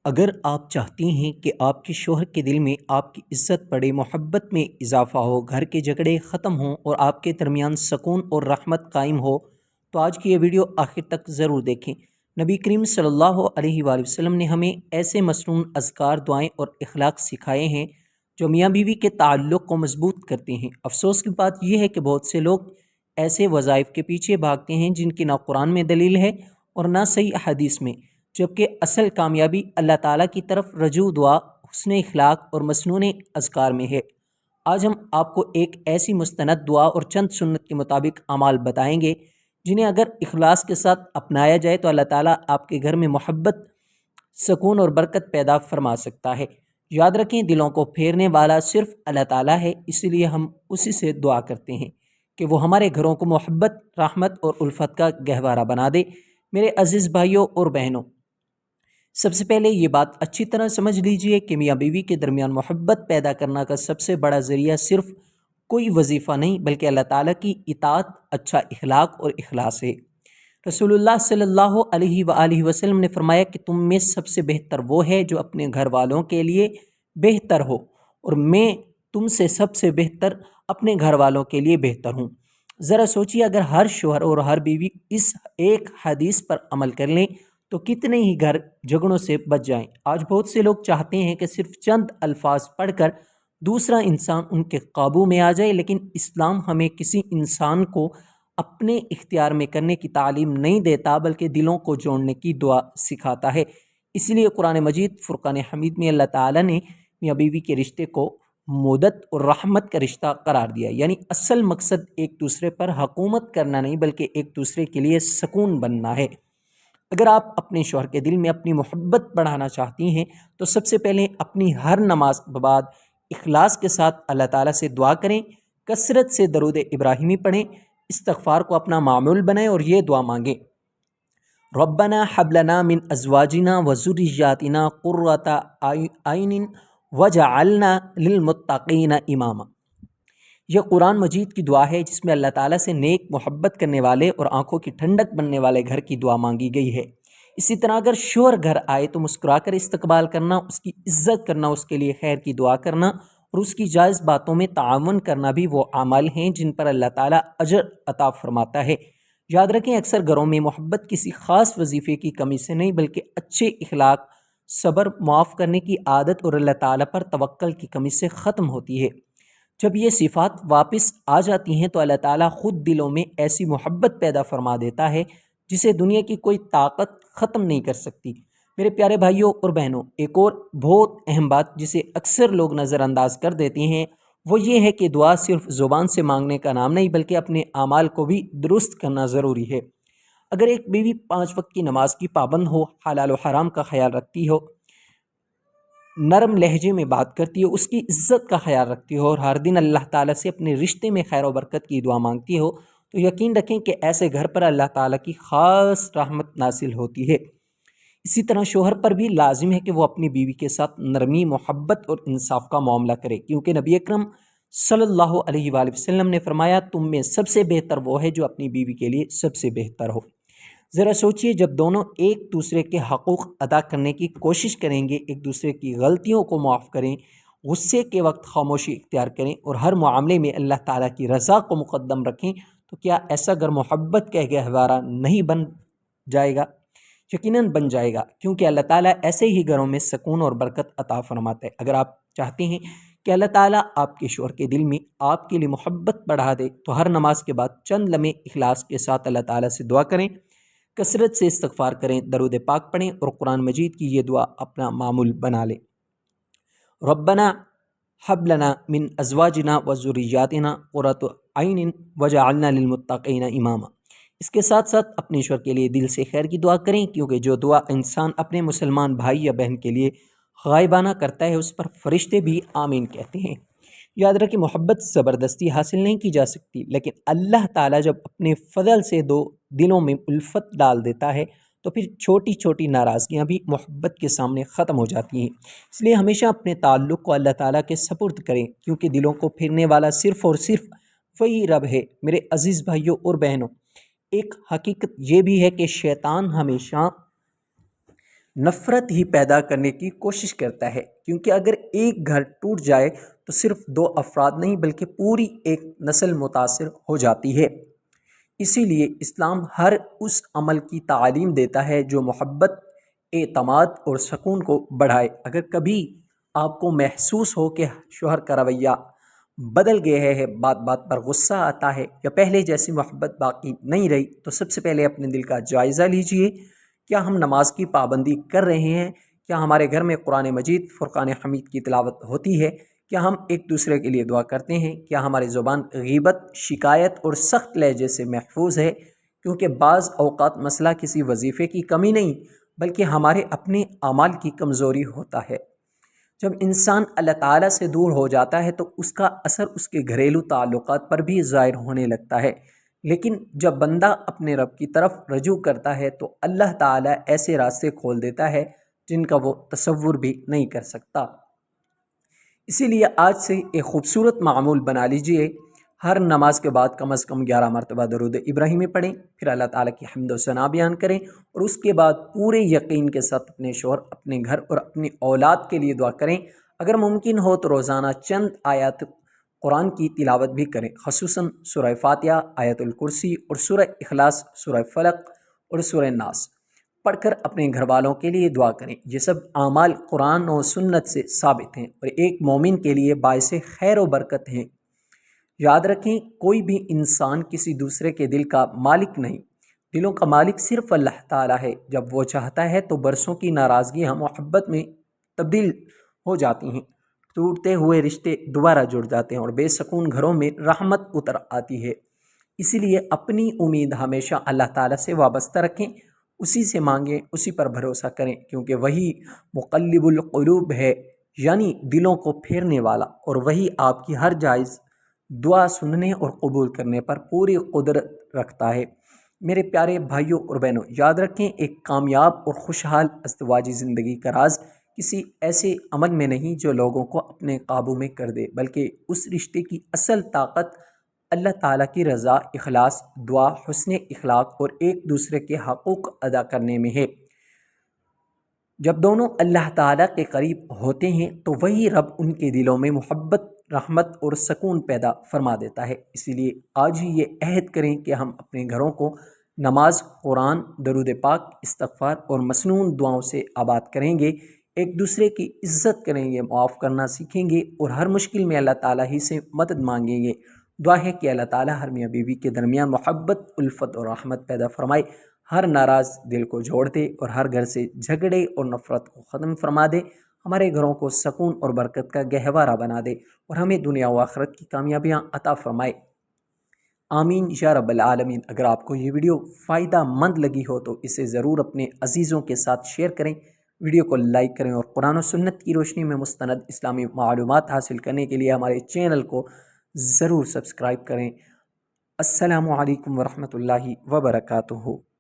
اگر آپ چاہتی ہیں کہ آپ کے شوہر کے دل میں آپ کی عزت بڑھے، محبت میں اضافہ ہو، گھر کے جھگڑے ختم ہوں اور آپ کے درمیان سکون اور رحمت قائم ہو، تو آج کی یہ ویڈیو آخر تک ضرور دیکھیں۔ نبی کریم صلی اللہ علیہ وآلہ وسلم نے ہمیں ایسے مصنون اذکار، دعائیں اور اخلاق سکھائے ہیں جو میاں بیوی کے تعلق کو مضبوط کرتے ہیں۔ افسوس کی بات یہ ہے کہ بہت سے لوگ ایسے وظائف کے پیچھے بھاگتے ہیں جن کی نہ قرآن میں دلیل ہے اور نہ صحیح حدیث میں، جبکہ اصل کامیابی اللہ تعالیٰ کی طرف رجوع، دعا، حسن اخلاق اور مسنون اذکار میں ہے۔ آج ہم آپ کو ایک ایسی مستند دعا اور چند سنت کے مطابق اعمال بتائیں گے جنہیں اگر اخلاص کے ساتھ اپنایا جائے تو اللہ تعالیٰ آپ کے گھر میں محبت، سکون اور برکت پیدا فرما سکتا ہے۔ یاد رکھیں، دلوں کو پھیرنے والا صرف اللہ تعالیٰ ہے، اسی لیے ہم اسی سے دعا کرتے ہیں کہ وہ ہمارے گھروں کو محبت، رحمت اور الفت کا گہوارہ بنا دے۔ میرے عزیز بھائیوں اور بہنوں، سب سے پہلے یہ بات اچھی طرح سمجھ لیجئے کہ میاں بیوی کے درمیان محبت پیدا کرنا کا سب سے بڑا ذریعہ صرف کوئی وظیفہ نہیں بلکہ اللہ تعالیٰ کی اطاعت، اچھا اخلاق اور اخلاص ہے۔ رسول اللہ صلی اللہ علیہ وآلہ وسلم نے فرمایا کہ تم میں سب سے بہتر وہ ہے جو اپنے گھر والوں کے لیے بہتر ہو، اور میں تم سے سب سے بہتر اپنے گھر والوں کے لیے بہتر ہوں۔ ذرا سوچیے، اگر ہر شوہر اور ہر بیوی اس ایک حدیث پر عمل کر لیں تو کتنے ہی گھر جھگڑوں سے بچ جائیں۔ آج بہت سے لوگ چاہتے ہیں کہ صرف چند الفاظ پڑھ کر دوسرا انسان ان کے قابو میں آ جائے، لیکن اسلام ہمیں کسی انسان کو اپنے اختیار میں کرنے کی تعلیم نہیں دیتا بلکہ دلوں کو جوڑنے کی دعا سکھاتا ہے۔ اس لیے قرآن مجید فرقان حمید میں اللہ تعالیٰ نے میاں بیوی کے رشتے کو مودت اور رحمت کا رشتہ قرار دیا، یعنی اصل مقصد ایک دوسرے پر حکومت کرنا نہیں بلکہ ایک دوسرے کے لیے سکون بننا ہے۔ اگر آپ اپنے شوہر کے دل میں اپنی محبت بڑھانا چاہتی ہیں تو سب سے پہلے اپنی ہر نماز کے بعد اخلاص کے ساتھ اللہ تعالیٰ سے دعا کریں، کثرت سے درود ابراہیمی پڑھیں، استغفار کو اپنا معمول بنائیں اور یہ دعا مانگیں: ربنا حب لنا من ازواجنا وذریاتنا قرۃ اعین وجعلنا للمتقین اماما۔ یہ قرآن مجید کی دعا ہے جس میں اللہ تعالیٰ سے نیک، محبت کرنے والے اور آنکھوں کی ٹھنڈک بننے والے گھر کی دعا مانگی گئی ہے۔ اسی طرح اگر شوہر گھر آئے تو مسکرا کر استقبال کرنا، اس کی عزت کرنا، اس کے لیے خیر کی دعا کرنا اور اس کی جائز باتوں میں تعاون کرنا بھی وہ اعمال ہیں جن پر اللہ تعالیٰ اجر عطا فرماتا ہے۔ یاد رکھیں، اکثر گھروں میں محبت کسی خاص وظیفے کی کمی سے نہیں بلکہ اچھے اخلاق، صبر، معاف کرنے کی عادت اور اللہ تعالیٰ پر توکل کی کمی سے ختم ہوتی ہے۔ جب یہ صفات واپس آ جاتی ہیں تو اللہ تعالیٰ خود دلوں میں ایسی محبت پیدا فرما دیتا ہے جسے دنیا کی کوئی طاقت ختم نہیں کر سکتی۔ میرے پیارے بھائیوں اور بہنوں، ایک اور بہت اہم بات جسے اکثر لوگ نظر انداز کر دیتے ہیں وہ یہ ہے کہ دعا صرف زبان سے مانگنے کا نام نہیں بلکہ اپنے اعمال کو بھی درست کرنا ضروری ہے۔ اگر ایک بیوی 5 وقت کی نماز کی پابند ہو، حلال و حرام کا خیال رکھتی ہو، نرم لہجے میں بات کرتی ہو، اس کی عزت کا خیال رکھتی ہو اور ہر دن اللہ تعالیٰ سے اپنے رشتے میں خیر و برکت کی دعا مانگتی ہو، تو یقین رکھیں کہ ایسے گھر پر اللہ تعالیٰ کی خاص رحمت نازل ہوتی ہے۔ اسی طرح شوہر پر بھی لازم ہے کہ وہ اپنی بیوی کے ساتھ نرمی، محبت اور انصاف کا معاملہ کرے، کیونکہ نبی اکرم صلی اللہ علیہ وآلہ وسلم نے فرمایا، تم میں سب سے بہتر وہ ہے جو اپنی بیوی کے لیے سب سے بہتر ہو۔ ذرا سوچئے، جب دونوں ایک دوسرے کے حقوق ادا کرنے کی کوشش کریں گے، ایک دوسرے کی غلطیوں کو معاف کریں، غصے کے وقت خاموشی اختیار کریں اور ہر معاملے میں اللہ تعالیٰ کی رضا کو مقدم رکھیں، تو کیا ایسا گھر محبت کا گہوارہ نہیں بن جائے گا؟ یقیناً بن جائے گا، کیونکہ اللہ تعالیٰ ایسے ہی گھروں میں سکون اور برکت عطا فرماتا ہے۔ اگر آپ چاہتے ہیں کہ اللہ تعالیٰ آپ کے شوہر کے دل میں آپ کے لیے محبت بڑھا دے تو ہر نماز کے بعد چند لمحے اخلاص کے ساتھ اللہ تعالیٰ سے دعا کریں، کثرت سے استغفار کریں، درود پاک پڑھیں اور قرآن مجید کی یہ دعا اپنا معمول بنا لیں: ربنا حب لنا من ازواجنا وذریاتنا قرۃ اعین وجعلنا للمتقین اماما۔ اس کے ساتھ ساتھ اپنے شوہر کے لیے دل سے خیر کی دعا کریں، کیونکہ جو دعا انسان اپنے مسلمان بھائی یا بہن کے لیے غائبانہ کرتا ہے اس پر فرشتے بھی آمین کہتے ہیں۔ یاد رکھیں، محبت زبردستی حاصل نہیں کی جا سکتی، لیکن اللہ تعالیٰ جب اپنے فضل سے دو دلوں میں الفت ڈال دیتا ہے تو پھر چھوٹی چھوٹی ناراضگیاں بھی محبت کے سامنے ختم ہو جاتی ہیں۔ اس لیے ہمیشہ اپنے تعلق کو اللہ تعالیٰ کے سپرد کریں، کیونکہ دلوں کو پھرنے والا صرف اور صرف وہی رب ہے۔ میرے عزیز بھائیوں اور بہنوں، ایک حقیقت یہ بھی ہے کہ شیطان ہمیشہ نفرت ہی پیدا کرنے کی کوشش کرتا ہے، کیونکہ اگر ایک گھر ٹوٹ جائے تو صرف دو افراد نہیں بلکہ پوری ایک نسل متاثر ہو جاتی ہے۔ اسی لیے اسلام ہر اس عمل کی تعلیم دیتا ہے جو محبت، اعتماد اور سکون کو بڑھائے۔ اگر کبھی آپ کو محسوس ہو کہ شوہر کا رویہ بدل گیا ہے، بات بات پر غصہ آتا ہے یا پہلے جیسی محبت باقی نہیں رہی، تو سب سے پہلے اپنے دل کا جائزہ لیجئے۔ کیا ہم نماز کی پابندی کر رہے ہیں؟ کیا ہمارے گھر میں قرآن مجید، فرقان حمید کی تلاوت ہوتی ہے؟ کیا ہم ایک دوسرے کے لیے دعا کرتے ہیں؟ کیا ہماری زبان غیبت، شکایت اور سخت لہجے سے محفوظ ہے؟ کیونکہ بعض اوقات مسئلہ کسی وظیفے کی کمی نہیں بلکہ ہمارے اپنے اعمال کی کمزوری ہوتا ہے۔ جب انسان اللہ تعالیٰ سے دور ہو جاتا ہے تو اس کا اثر اس کے گھریلو تعلقات پر بھی ظاہر ہونے لگتا ہے، لیکن جب بندہ اپنے رب کی طرف رجوع کرتا ہے تو اللہ تعالیٰ ایسے راستے کھول دیتا ہے جن کا وہ تصور بھی نہیں کر سکتا۔ اسی لیے آج سے ایک خوبصورت معمول بنا لیجئے، ہر نماز کے بعد کم از کم 11 مرتبہ درود ابراہیمی پڑھیں، پھر اللہ تعالیٰ کی حمد و ثنا بیان کریں اور اس کے بعد پورے یقین کے ساتھ اپنے شوہر، اپنے گھر اور اپنی اولاد کے لیے دعا کریں۔ اگر ممکن ہو تو روزانہ چند آیات قرآن کی تلاوت بھی کریں، خصوصاً سورہ فاتحہ، آیت الکرسی اور سورہ اخلاص، سورہ فلق اور سورہ ناس پڑھ کر اپنے گھر والوں کے لیے دعا کریں۔ یہ سب اعمال قرآن و سنت سے ثابت ہیں اور ایک مومن کے لیے باعث خیر و برکت ہیں۔ یاد رکھیں، کوئی بھی انسان کسی دوسرے کے دل کا مالک نہیں، دلوں کا مالک صرف اللہ تعالیٰ ہے۔ جب وہ چاہتا ہے تو برسوں کی ناراضگیاں محبت میں تبدیل ہو جاتی ہیں، ٹوٹتے ہوئے رشتے دوبارہ جڑ جاتے ہیں اور بے سکون گھروں میں رحمت اتر آتی ہے۔ اسی لیے اپنی امید ہمیشہ اللہ تعالیٰ سے وابستہ رکھیں، اسی سے مانگیں، اسی پر بھروسہ کریں، کیونکہ وہی مقلب القلوب ہے، یعنی دلوں کو پھیرنے والا، اور وہی آپ کی ہر جائز دعا سننے اور قبول کرنے پر پوری قدرت رکھتا ہے۔ میرے پیارے بھائیوں اور بہنوں، یاد رکھیں، ایک کامیاب اور خوشحال ازدواجی زندگی کا راز کسی ایسے عمل میں نہیں جو لوگوں کو اپنے قابو میں کر دے، بلکہ اس رشتے کی اصل طاقت اللہ تعالیٰ کی رضا، اخلاص، دعا، حسن اخلاق اور ایک دوسرے کے حقوق ادا کرنے میں ہے۔ جب دونوں اللہ تعالیٰ کے قریب ہوتے ہیں تو وہی رب ان کے دلوں میں محبت، رحمت اور سکون پیدا فرما دیتا ہے۔ اسی لیے آج ہی یہ عہد کریں کہ ہم اپنے گھروں کو نماز، قرآن، درود پاک، استغفار اور مسنون دعاؤں سے آباد کریں گے، ایک دوسرے کی عزت کریں گے، معاف کرنا سیکھیں گے اور ہر مشکل میں اللہ تعالیٰ ہی سے مدد مانگیں گے۔ دعا ہے کہ اللہ تعالیٰ ہر میاں بیوی کے درمیان محبت، الفت اور رحمت پیدا فرمائے، ہر ناراض دل کو جوڑ دے اور ہر گھر سے جھگڑے اور نفرت کو ختم فرما دے، ہمارے گھروں کو سکون اور برکت کا گہوارہ بنا دے اور ہمیں دنیا و آخرت کی کامیابیاں عطا فرمائے۔ آمین یا رب العالمین۔ اگر آپ کو یہ ویڈیو فائدہ مند لگی ہو تو اسے ضرور اپنے عزیزوں کے ساتھ شیئر کریں، ویڈیو کو لائک کریں اور قرآن و سنت کی روشنی میں مستند اسلامی معلومات حاصل کرنے کے لیے ہمارے چینل کو ضرور سبسکرائب کریں۔ السلام علیکم ورحمۃ اللہ وبرکاتہ۔